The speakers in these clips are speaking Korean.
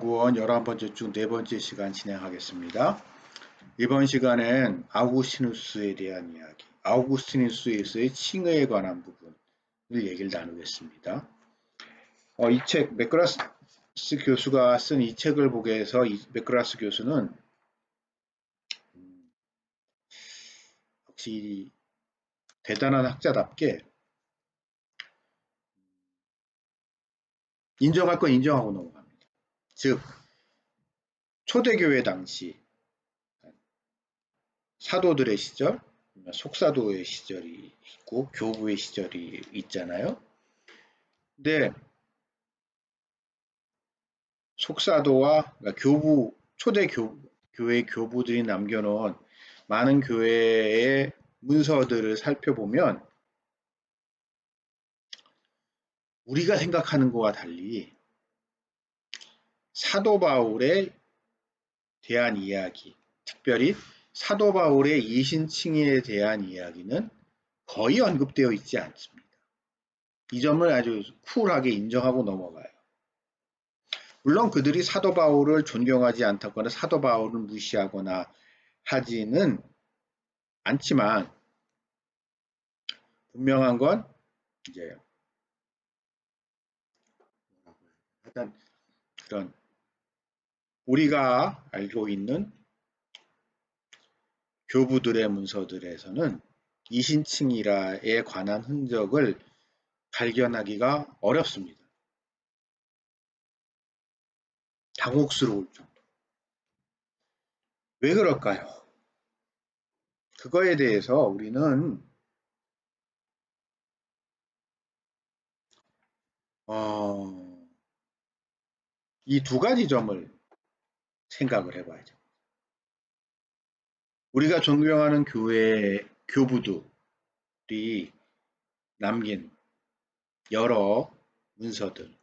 연구원 11번째 중 4번째 시간 진행하겠습니다. 이번 시간엔 아우구스티누스에 대한 이야기, 아우구스티누스의 칭의에 관한 부분을 얘기를 나누겠습니다. 이 책, 맥그라스 교수가 쓴 이 책을 보게 해서 맥그라스 교수는 역시 대단한 학자답게 인정할 건 인정하고 넘어갑니다. 즉, 초대교회 당시 사도들의 시절, 속사도의 시절이 있고 교부의 시절이 있잖아요. 근데 속사도와 그러니까 초대 교회 교부들이 남겨놓은 많은 교회의 문서들을 살펴보면 우리가 생각하는 것과 달리 사도 바울에 대한 이야기, 특별히 사도 바울의 이신칭의에 대한 이야기는 거의 언급되어 있지 않습니다. 이 점을 아주 쿨하게 인정하고 넘어가요. 물론 그들이 사도 바울을 존경하지 않다거나 사도 바울을 무시하거나 하지는 않지만 분명한 건 이제 일단 그런 우리가 알고 있는 교부들의 문서들에서는 이신칭의라에 관한 흔적을 발견하기가 어렵습니다. 당혹스러울 정도. 왜 그럴까요? 그거에 대해서 우리는 이 두 가지 점을 생각을 해봐야죠. 우리가 존경하는 교회의 교부들이 남긴 여러 문서들,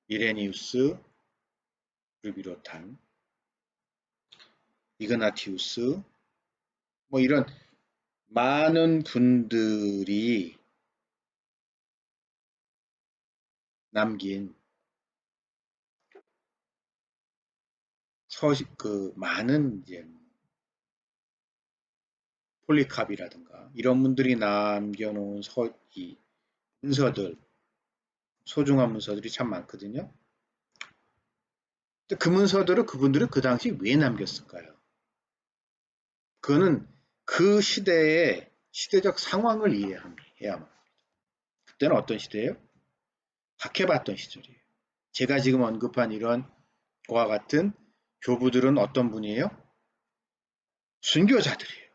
이레니우스를 비롯한 이그나티우스, 뭐 이런 많은 분들이 남긴 많은 이제 폴리캅이라든가 이런 분들이 남겨놓은 이 문서들, 소중한 문서들이 참 많거든요. 그 문서들을 그분들은 그 당시 왜 남겼을까요? 그거는 그 시대의 시대적 상황을 이해해야만 합니다. 그때는 어떤 시대예요? 박해받던 시절이에요. 제가 지금 언급한 이런 거와 같은 교부들은 어떤 분이에요? 순교자들이에요.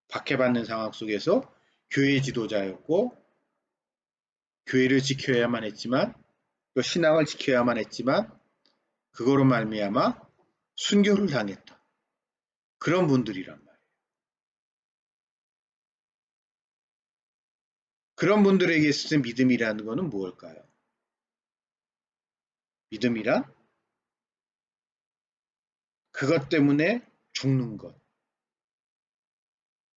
박해받는 상황 속에서 교회 지도자였고 교회를 지켜야만 했지만 또 신앙을 지켜야만 했지만 그거로 말미암아 순교를 당했던 그런 분들이란 말이에요. 그런 분들에게 있어서 믿음이라는 것은 무엇일까요? 믿음이란 그것 때문에 죽는 것.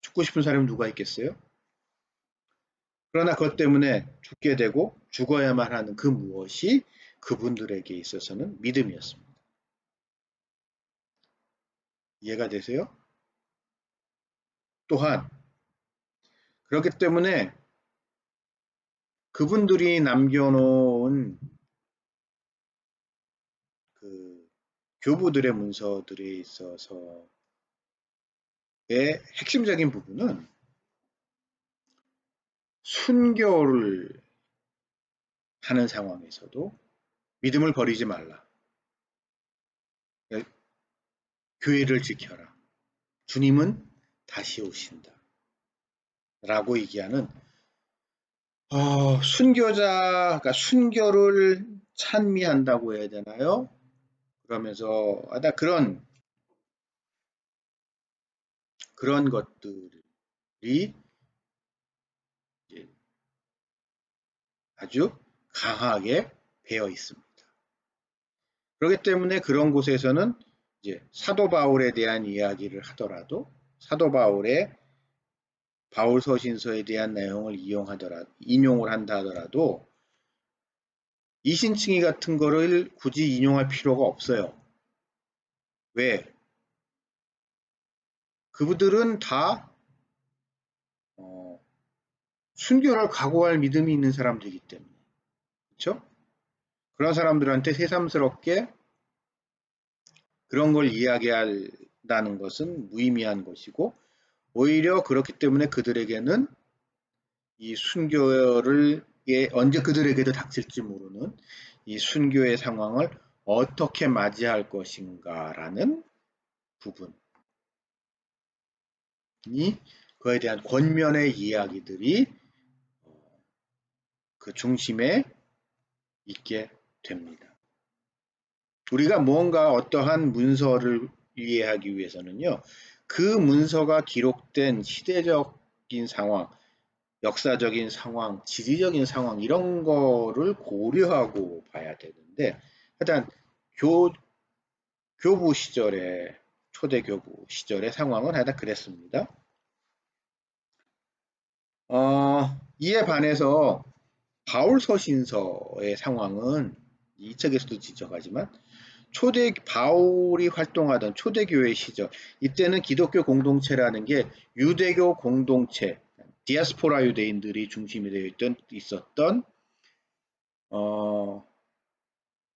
죽고 싶은 사람이 누가 있겠어요? 그러나 그것 때문에 죽게 되고 죽어야만 하는 그 무엇이 그분들에게 있어서는 믿음이었습니다. 이해가 되세요? 또한 그렇기 때문에 그분들이 남겨놓은 그 교부들의 문서들에 있어서의 핵심적인 부분은 순교를 하는 상황에서도 믿음을 버리지 말라. 교회를 지켜라. 주님은 다시 오신다. 라고 얘기하는 그러니까 순교를 찬미한다고 해야 되나요? 그러면서 그런 것들이 아주 강하게 배어 있습니다. 그렇기 때문에 그런 곳에서는 이제 사도 바울에 대한 이야기를 하더라도 사도 바울의 바울 서신서에 대한 내용을 인용을 한다 하더라도 이신칭의 같은 거를 굳이 인용할 필요가 없어요. 왜? 그분들은 다 순교를 각오할 믿음이 있는 사람들이기 때문에. 그렇죠? 그런 사람들한테 새삼스럽게 그런 걸 이야기한다는 것은 무의미한 것이고, 오히려 그렇기 때문에 그들에게는 이 순교를 언제 그들에게도 닥칠지 모르는 이 순교의 상황을 어떻게 맞이할 것인가라는 부분이, 그에 대한 권면의 이야기들이 그 중심에 있게 됩니다. 우리가 무언가 어떠한 문서를 이해하기 위해서는요, 그 문서가 기록된 시대적인 상황, 역사적인 상황, 지리적인 상황, 이런 거를 고려하고 봐야 되는데, 일단 교부 시절에, 초대 교부 시절의 상황은 하여튼 그랬습니다. 이에 반해서 바울 서신서의 상황은 이 책에서도 지적하지만, 바울이 활동하던 초대교회 시절, 이때는 기독교 공동체라는 게 유대교 공동체, 디아스포라 유대인들이 중심이 되어 있었던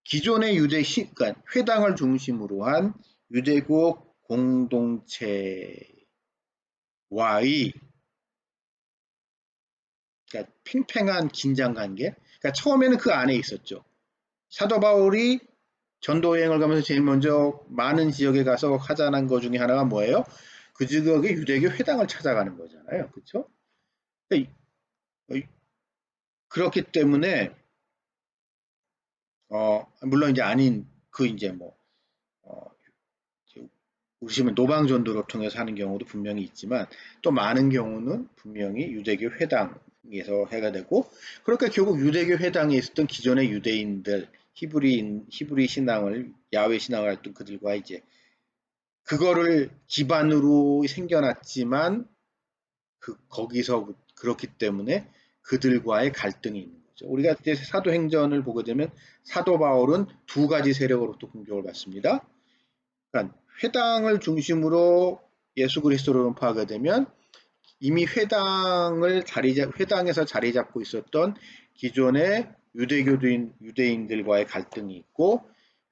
기존의 그러니까 회당을 중심으로 한 유대교 공동체와의, 그러니까 팽팽한 긴장 관계. 그러니까 처음에는 그 안에 있었죠. 사도 바울이 전도 여행을 가면서 제일 먼저 많은 지역에 가서 하자는 것 중에 하나가 뭐예요? 그 지역의 유대교 회당을 찾아가는 거잖아요. 그렇죠? 그렇기 때문에 물론 이제 아닌 그 이제 뭐 우리시면 노방 전도를 통해서 하는 경우도 분명히 있지만, 또 많은 경우는 분명히 유대교 회당에서 해가 되고, 그러니까 결국 유대교 회당에 있었던 기존의 유대인들, 히브리 신앙을, 야훼 신앙을 했던 그들과 이제 그거를 기반으로 생겨났지만, 거기서 그렇기 때문에 그들과의 갈등이 있는 거죠. 우리가 이제 사도행전을 보게 되면 사도 바울은 두 가지 세력으로부터 공격을 받습니다. 그러니까 회당을 중심으로 예수 그리스도를 전파하게 되면 이미 회당에서 자리 잡고 있었던 기존의 유대인들과의 갈등이 있고,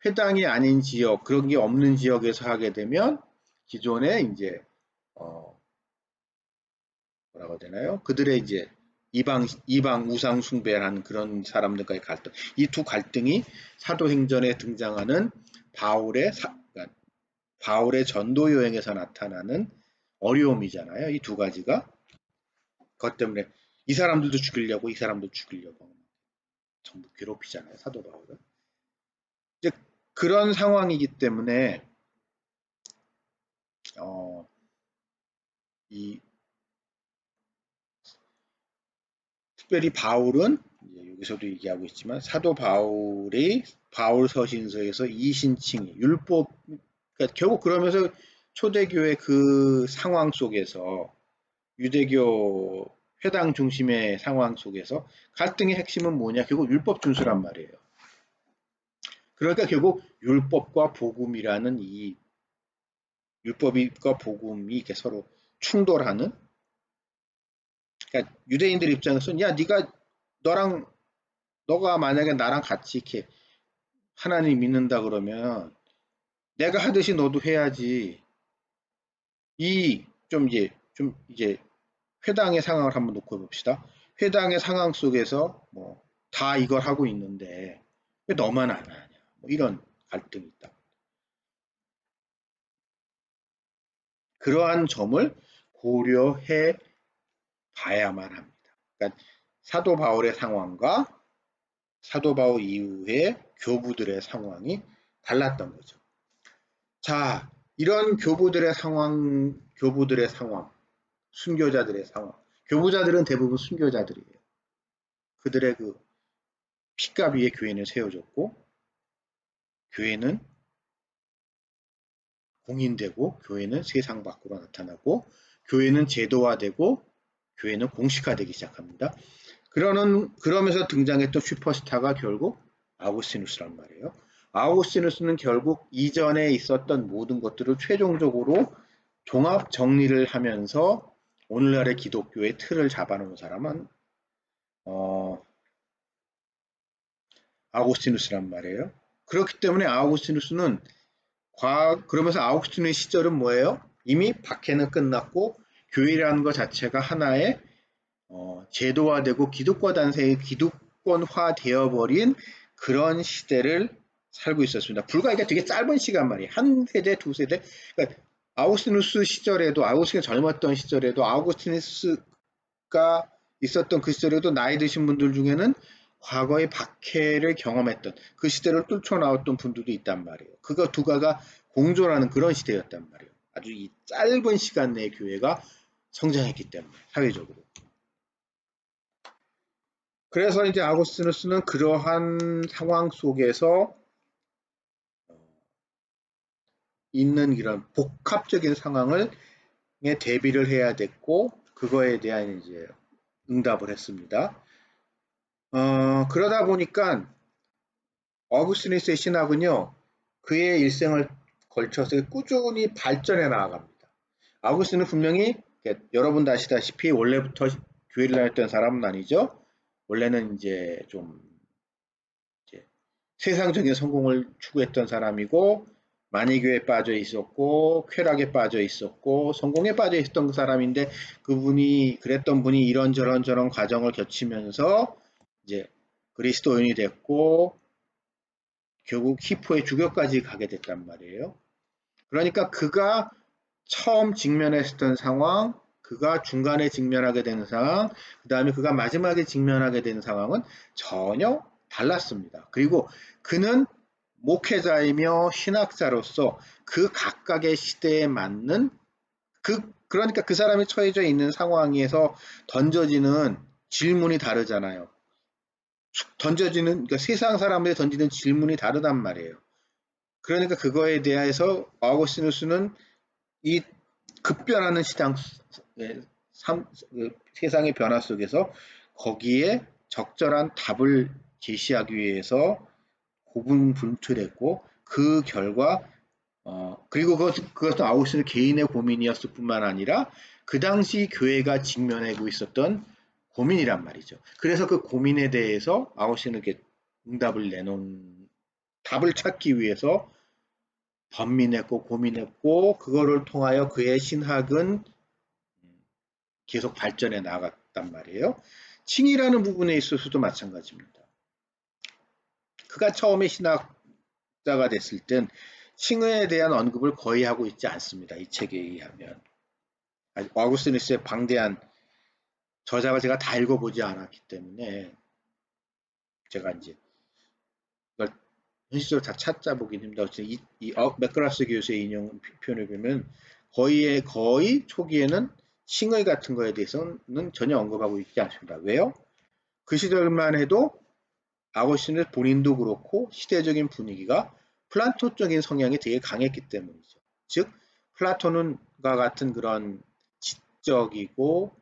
회당이 아닌 지역, 그런 게 없는 지역에서 하게 되면 기존의 이제 뭐라고 해야 되나요? 그들의 이제 이방 우상 숭배라는 그런 사람들과의 갈등. 이 두 갈등이 사도행전에 등장하는 그러니까 바울의 전도 여행에서 나타나는 어려움이잖아요. 이 두 가지가. 그것 때문에 이 사람들도 죽이려고, 이 사람도 죽이려고 전부 괴롭히잖아요. 사도 바울은. 이제 그런 상황이기 때문에 이 특별히 바울은 여기서도 얘기하고 있지만, 사도 바울이 바울 서신서에서 이신칭 율법, 그러니까 결국 그러면서 초대교회 그 상황 속에서, 유대교 회당 중심의 상황 속에서 갈등의 핵심은 뭐냐? 결국 율법 준수란 말이에요. 그러니까 결국 율법과 복음이라는 이 율법과 복음이 이렇게 서로 충돌하는, 그러니까 유대인들 입장에서는 야, 너가 만약에 나랑 같이 이렇게 하나님 믿는다 그러면 내가 하듯이 너도 해야지. 좀 이제 회당의 상황을 한번 놓고 봅시다. 회당의 상황 속에서 뭐 다 이걸 하고 있는데 왜 너만 안 하냐? 뭐 이런 갈등이 있다. 그러한 점을 고려해 봐야만 합니다. 그러니까 사도 바울의 상황과 사도 바울 이후의 교부들의 상황이 달랐던 거죠. 자, 이런 교부들의 상황, 순교자들의 상황. 교부자들은 대부분 순교자들이에요. 그들의 그 피값 위에 교회는 세워졌고, 교회는 공인되고, 교회는 세상 밖으로 나타나고, 교회는 제도화되고, 교회는 공식화되기 시작합니다. 그러면서 등장했던 슈퍼스타가 결국 아우구스티누스란 말이에요. 아우구스티누스는 결국 이전에 있었던 모든 것들을 최종적으로 종합 정리를 하면서 오늘날의 기독교의 틀을 잡아놓은 사람은 아우구스티누스란 말이에요. 그렇기 때문에 아우구스티누스는 그러면서 아우구스티누스의 시절은 뭐예요? 이미 박해는 끝났고 교회라는 것 자체가 하나의 제도화되고 기독과 단세의 기독권화 되어버린 그런 시대를 살고 있었습니다. 불과 이게 되게 짧은 시간 말이에요. 한 세대, 두 세대. 그러니까 아우구스티누스 시절에도, 아우구스티누스가 젊었던 시절에도, 아우구스티누스가 있었던 그 시절에도 나이 드신 분들 중에는 과거의 박해를 경험했던 그 시대를 뚫쳐나왔던 분들도 있단 말이에요. 그거 두가가 공존하는 그런 시대였단 말이에요. 아주 이 짧은 시간 내에 교회가 성장했기 때문에, 사회적으로. 그래서 이제 아우구스티누스는 그러한 상황 속에서 있는 이런 복합적인 상황을 대비를 해야 됐고, 그거에 대한 이제 응답을 했습니다. 그러다 보니까 어구스티누스의 신학은요, 그의 일생을 걸쳐서 꾸준히 발전해 나아갑니다. 아우구스티누스는 분명히 여러분도 아시다시피 원래부터 교회를 다녔던 사람은 아니죠. 원래는 이제 좀 이제 세상적인 성공을 추구했던 사람이고, 만이교에 빠져 있었고, 쾌락에 빠져 있었고, 성공에 빠져 있었던 그 사람인데, 그랬던 분이 이런저런 저런 과정을 거치면서 이제 그리스도인이 됐고, 결국 히포의 주교까지 가게 됐단 말이에요. 그러니까 그가 처음 직면했던 상황, 그가 중간에 직면하게 되는 상황, 그 다음에 그가 마지막에 직면하게 되는 상황은 전혀 달랐습니다. 그리고 그는 목회자이며 신학자로서 그 각각의 시대에 맞는 그러니까 그 사람이 처해져 있는 상황에서 던져지는 질문이 다르잖아요. 그러니까 세상 사람들이 던지는 질문이 다르단 말이에요. 그러니까 그거에 대해서 아우구스티누스는 이 급변하는 세상의 변화 속에서 거기에 적절한 답을 제시하기 위해서 고분분투했고, 그 결과 그리고 그것은 아우구스티누스 개인의 고민이었을 뿐만 아니라 그 당시 교회가 직면하고 있었던 고민이란 말이죠. 그래서 그 고민에 대해서 아우구스티누스에게 응답을 내놓은 답을 찾기 위해서 번민했고 고민했고, 그거를 통하여 그의 신학은 계속 발전해 나갔단 말이에요. 칭이라는 부분에 있어서도 마찬가지입니다. 그가 처음에 신학자가 됐을 땐 칭에 대한 언급을 거의 하고 있지 않습니다. 이 책에 의하면. 아우구스티누스의 방대한 저작을 제가 다 읽어보지 않았기 때문에 제가 이제 이걸 현실적으로 다 찾아보긴 힘들다. 맥그라스 교수의 인용 표현을 보면 거의 초기에는 칭의 같은 거에 대해서는 전혀 언급하고 있지 않습니다. 왜요? 그 시절만 해도 아우구스티누스 본인도 그렇고 시대적인 분위기가 플라토적인 성향이 되게 강했기 때문이죠. 즉 플라톤과 같은 그런 지적이고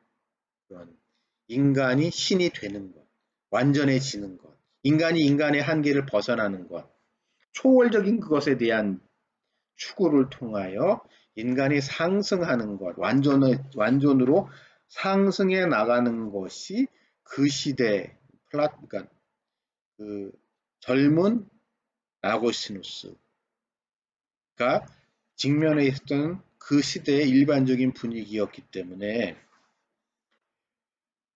그런 인간이 신이 되는 것, 완전해지는 것, 인간이 인간의 한계를 벗어나는 것, 초월적인 그것에 대한 추구를 통하여 인간이 상승하는 것, 완전으로 상승해 나가는 것이 그 시대 그러니까 그 젊은 아고스티누스가 직면해 있었던 그 시대의 일반적인 분위기였기 때문에,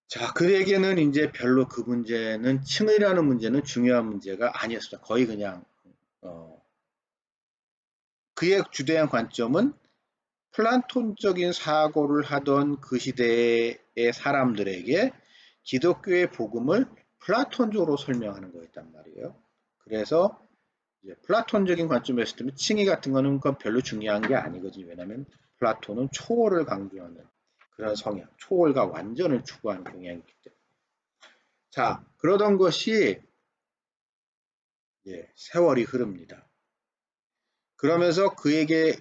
자, 그에게는 이제 별로 그 문제는 칭의라는 문제는 중요한 문제가 아니었습니다. 거의 그냥 그의 주대한 관점은 플라톤적인 사고를 하던 그 시대의 사람들에게 기독교의 복음을 플라톤적으로 설명하는 거였단 말이에요. 그래서 이제 플라톤적인 관점에서 보면 칭의 같은 거는 별로 중요한 게 아니거든요. 왜냐하면 플라톤은 초월을 강조하는 그런 성향, 초월과 완전을 추구하는 경향이기 때문에. 자, 그러던 것이 세월이 흐릅니다. 그러면서 그에게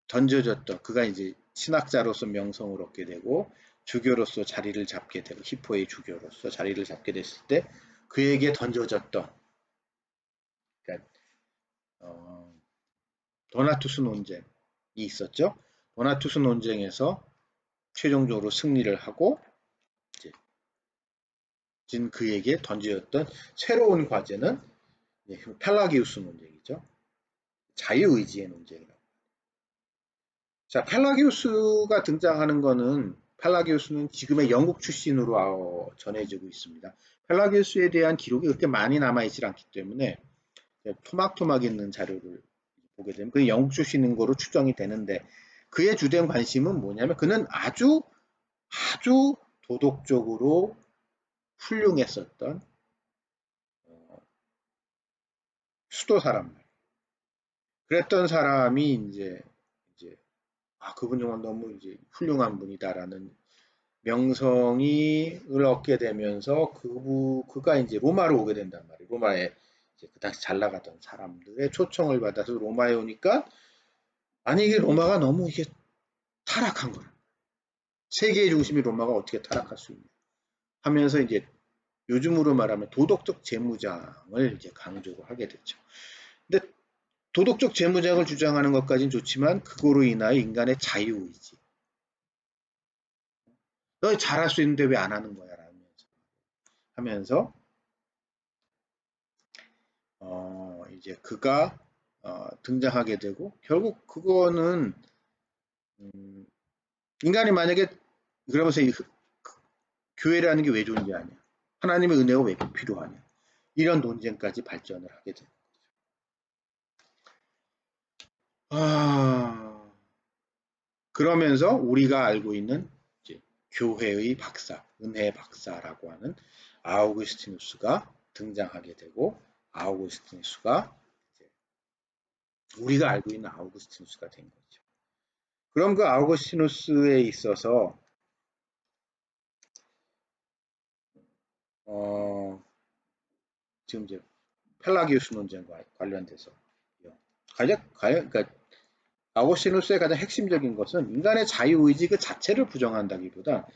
던져졌던 그가 이제 신학자로서 명성을 얻게 되고 주교로서 자리를 잡게 되고 히포의 주교로서 자리를 잡게 됐을 때 그에게 던져졌던, 그러니까 도나투스 논쟁이 있었죠. 도나투스 논쟁에서 최종적으로 승리를 하고 이제 진 그에게 던져졌던 새로운 과제는 펠라기우스 논쟁이죠. 자유의지의 논쟁이라고. 자, 펠라기우스가 등장하는 거는 펠라기우스는 지금의 영국 출신으로 전해지고 있습니다. 펠라기우스에 대한 기록이 그렇게 많이 남아있지 않기 때문에 토막토막 있는 자료를 보게 되면 그 영국 출신인 거로 추정이 되는데 그의 주된 관심은 뭐냐면 그는 아주 도덕적으로 훌륭했었던 수도 사람. 그랬던 사람이 이제 그분 정말 너무 이제 훌륭한 분이다라는 명성을 얻게 되면서 그가 이제 로마로 오게 된단 말이에요. 로마에 이제 그 당시 잘 나가던 사람들의 초청을 받아서 로마에 오니까 아니 이게 로마가 너무 이게 타락한 거야. 세계의 중심이 로마가 어떻게 타락할 수 있냐 하면서 이제 요즘으로 말하면 도덕적 재무장을 이제 강조를 하게 됐죠. 근데 도덕적 재무장을 주장하는 것까지는 좋지만 그거로 인하여 인간의 자유의지. 너 잘할 수 있는데 왜 안 하는 거야? 하면서 이제 그가 등장하게 되고 결국 그거는 인간이 만약에 그러면서 교회라는 게 왜 존재하냐? 하나님의 은혜가 왜 필요하냐? 이런 논쟁까지 발전을 하게 됩니다. 그러면서 우리가 알고 있는 이제 교회의 박사, 은혜 박사라고 하는 아우구스티누스가 등장하게 되고 아우구스티누스가 우리가 알고 있는 아우구스티누스가 된 거죠. 그럼 그 아우구스티누스에 있어서 지금 이제 펠라기우스 논쟁과 관련돼서 그러니까 아우구스티누스의 가장 핵심적인 것은 인간의 자유의지 그 자체를 부정한다기보다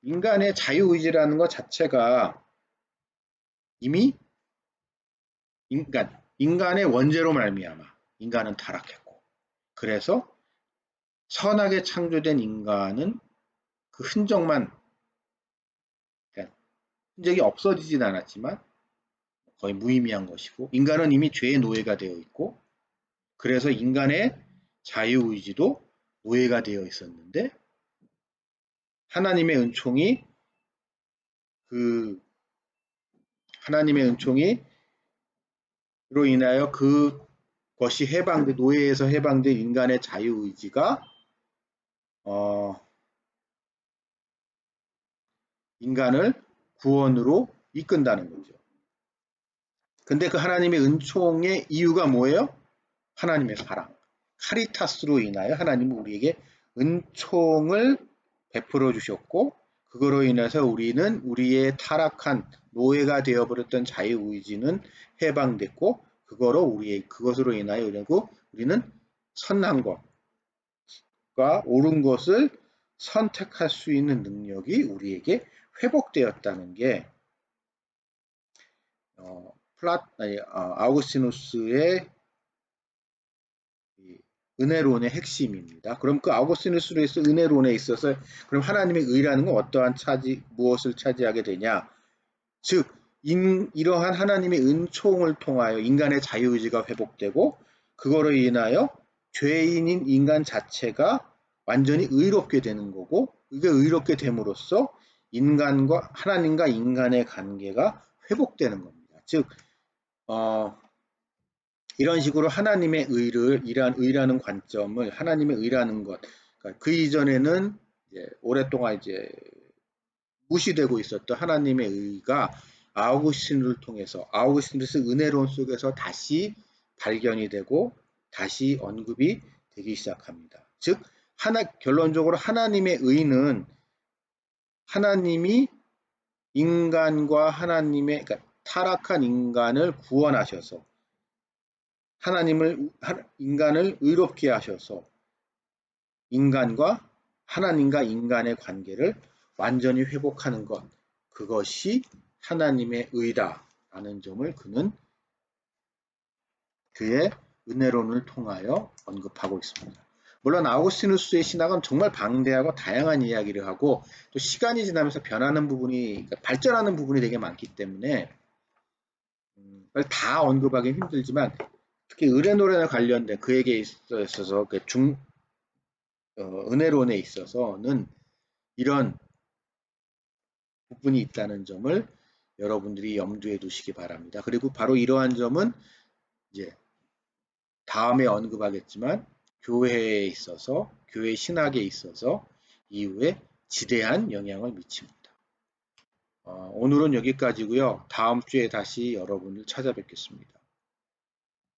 인간의 자유의지라는 것 자체가 이미 인간의 원죄로 말미암아 인간은 타락했고 그래서 선하게 창조된 인간은 그 흔적만 그러니까 흔적이 없어지진 않았지만 거의 무의미한 것이고 인간은 이미 죄의 노예가 되어 있고 그래서 인간의 자유의지도 노예가 되어 있었는데 하나님의 은총이 로 인하여 그것이 노예에서 해방된 인간의 자유의지가 인간을 구원으로 이끈다는 거죠. 근데 그 하나님의 은총의 이유가 뭐예요? 하나님의 사랑. 카리타스로 인하여 하나님은 우리에게 은총을 베풀어 주셨고 그거로 인해서 우리는 우리의 타락한 노예가 되어버렸던 자유의지는 해방됐고 그것으로 인하여 우리는 선한 것과 옳은 것을 선택할 수 있는 능력이 우리에게 회복되었다는 게 아우구스티누스의 은혜론의 핵심입니다. 그럼 그 아우구스티누스의 은혜론에 있어서 그럼 하나님의 의라는 건 무엇을 차지하게 되냐? 즉 이러한 하나님의 은총을 통하여 인간의 자유의지가 회복되고 그거로 인하여 죄인인 인간 자체가 완전히 의롭게 되는 거고 이게 의롭게 됨으로써 하나님과 인간의 관계가 회복되는 겁니다. 즉 이런 식으로 하나님의 의라는 관점을 하나님의 의라는 것, 그러니까 그 이전에는 오랫동안 무시되고 있었던 하나님의 의가 아우구스티누스를 통해서 아우구스티누스 은혜론 속에서 다시 발견이 되고 다시 언급이 되기 시작합니다. 즉 결론적으로 하나님의 의는 하나님이 그러니까 타락한 인간을 구원하셔서 인간을 의롭게 하셔서 하나님과 인간의 관계를 완전히 회복하는 것, 그것이 하나님의 의다라는 점을 그는 그의 은혜론을 통하여 언급하고 있습니다. 물론 아우구스티누스의 신학은 정말 방대하고 다양한 이야기를 하고 또 시간이 지나면서 변하는 부분이 그러니까 발전하는 부분이 되게 많기 때문에 다 언급하기 힘들지만 특히 의례노론에 관련된 그에게 있어서 그 은혜론에 있어서는 이런 부분이 있다는 점을 여러분들이 염두에 두시기 바랍니다. 그리고 바로 이러한 점은 이제 다음에 언급하겠지만 교회에 있어서 교회 신학에 있어서 이후에 지대한 영향을 미칩니다. 오늘은 여기까지고요. 다음 주에 다시 여러분을 찾아뵙겠습니다.